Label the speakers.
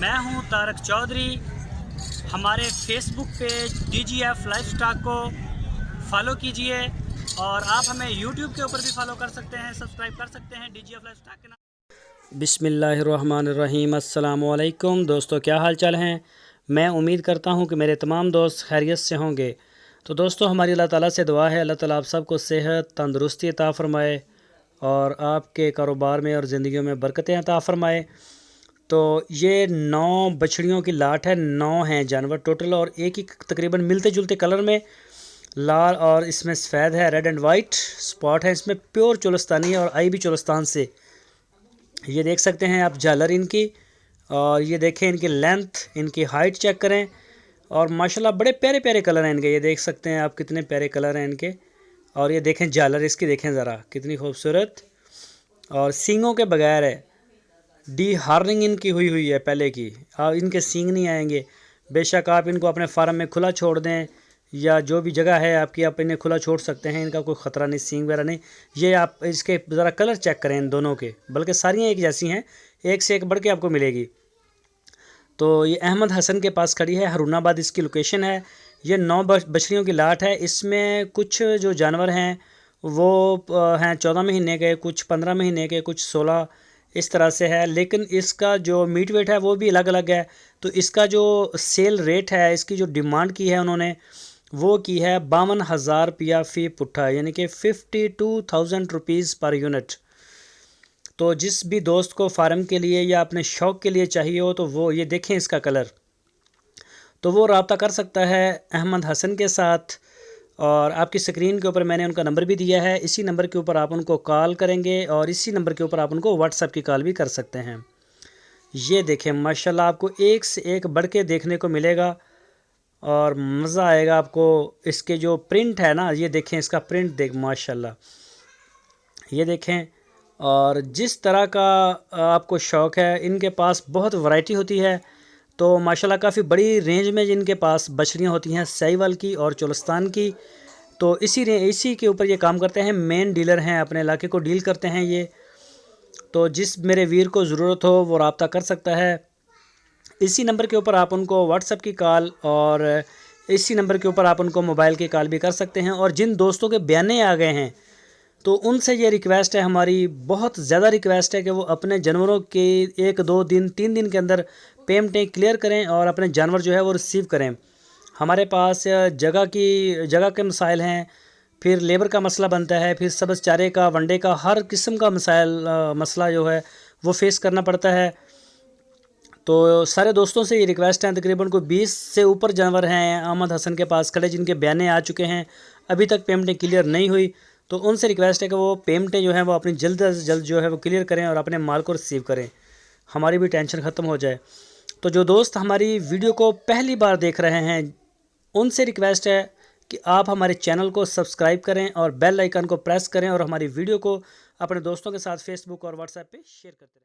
Speaker 1: मैं हूं तारक चौधरी। हमारे Facebook page DGF life stock को फॉलो कीजिए और आप हमें यूट्यूब के ऊपर भी फॉलो कर सकते हैं, सब्सक्राइब कर सकते हैं DGF लाइफ स्टॉक के नाम। बिस्मिल्लाहिर्रहमानिर्रहीम। अस्सलाम वालेकुम दोस्तों, क्या हाल चाल हैं। मैं उम्मीद करता हूं कि मेरे तमाम दोस्त खैरियत से होंगे। तो दोस्तों, हमारी अल्लाह ताला से दुआ है, अल्लाह ताला आप सबको सेहत तंदुरुस्ती अता फ़रमाए और आपके कारोबार में और ज़िंदगियों में बरकतें अता फ़रमाए। तो ये 9 बछड़ियों की लाट है, 9 हैं जानवर टोटल, और एक ही तकरीबन मिलते जुलते कलर में लाल और इसमें सफ़ेद है, रेड एंड वाइट स्पॉट है। इसमें प्योर चोलस्तानी है और आई भी चोलस्तान से। ये देख सकते हैं आप झालर इनकी, और ये देखें इनकी लेंथ, इनकी हाइट चेक करें, और माशाल्लाह बड़े प्यारे प्यारे कलर हैं इनके। ये देख सकते हैं आप कितने प्यारे कलर हैं इनके। और ये देखें झालर इसकी, देखें ज़रा कितनी खूबसूरत, और सींगों के बगैर है। डी हार्निंग इनकी हुई है पहले की, इनके सींग नहीं आएंगे। बेशक आप इनको अपने फार्म में खुला छोड़ दें या जो भी जगह है आपकी, आप इन्हें खुला छोड़ सकते हैं, इनका कोई ख़तरा नहीं, सींग वगैरह नहीं। ये आप इसके ज़रा कलर चेक करें इन दोनों के, बल्कि सारियाँ एक जैसी हैं, एक से एक बढ़ के आपको मिलेगी। तो ये अहमद हसन के पास खड़ी है, हरूनाबाद इसकी लोकेशन है। ये 9 बछड़ियों की लाट है। इसमें कुछ जो जानवर हैं वो हैं 14 महीने के, कुछ 15 महीने के, कुछ 16, इस तरह से है। लेकिन इसका जो मीट वेट है वो भी अलग अलग है। तो इसका जो सेल रेट है, इसकी जो डिमांड की है उन्होंने, वो की है 52,000 रुपया फ़ी पुट्ठा, यानी कि 52,000 रुपीज़ पर यूनिट। तो जिस भी दोस्त को फार्म के लिए या अपने शौक़ के लिए चाहिए हो, तो वो ये देखें इसका कलर, तो वो रब्ता कर सकता है अहमद हसन के साथ। और आपकी स्क्रीन के ऊपर मैंने उनका नंबर भी दिया है, इसी नंबर के ऊपर आप उनको कॉल करेंगे और इसी नंबर के ऊपर आप उनको व्हाट्सएप की कॉल भी कर सकते हैं। ये देखें माशाल्लाह, आपको एक से एक बढ़ के देखने को मिलेगा और मज़ा आएगा आपको। इसके जो प्रिंट है ना, ये देखें इसका प्रिंट देख माशाल्लाह, ये देखें। और जिस तरह का आपको शौक़ है, इनके पास बहुत वैरायटी होती है। तो माशाल्लाह काफ़ी बड़ी रेंज में जिनके पास बछड़ियाँ होती हैं, साहिवाल की और चोलस्तान की। तो इसी के ऊपर ये काम करते हैं, मेन डीलर हैं, अपने इलाके को डील करते हैं ये। तो जिस मेरे वीर को ज़रूरत हो वो रब्ता कर सकता है। इसी नंबर के ऊपर आप उनको व्हाट्सएप की कॉल और इसी नंबर के ऊपर आप उनको मोबाइल की कॉल भी कर सकते हैं। और जिन दोस्तों के बयाने आ गए हैं, तो उनसे ये रिक्वेस्ट है, हमारी बहुत ज़्यादा रिक्वेस्ट है कि वो अपने जानवरों के 1, 2 दिन, 3 दिन के अंदर पेमेंटें क्लियर करें और अपने जानवर जो है वो रिसीव करें। हमारे पास जगह के मसाइल हैं, फिर लेबर का मसला बनता है, फिर सब्ज़ चारे का, वनडे का, हर किस्म का मसला जो है वो फेस करना पड़ता है। तो सारे दोस्तों से ये रिक्वेस्ट है, तकरीबन कोई 20 से ऊपर जानवर हैं अहमद हसन के पास खड़े, जिनके बयाने आ चुके हैं, अभी तक पेमेंटें क्लियर नहीं हुई। तो उनसे रिक्वेस्ट है कि वो पेमेंटें जो हैं वो अपनी जल्द से जल्द जो है वो क्लियर करें और अपने माल को रिसीव करें, हमारी भी टेंशन ख़त्म हो जाए। तो जो दोस्त हमारी वीडियो को पहली बार देख रहे हैं, उनसे रिक्वेस्ट है कि आप हमारे चैनल को सब्सक्राइब करें और बेल आइकन को प्रेस करें और हमारी वीडियो को अपने दोस्तों के साथ फेसबुक और व्हाट्सएप पे शेयर करते रहें।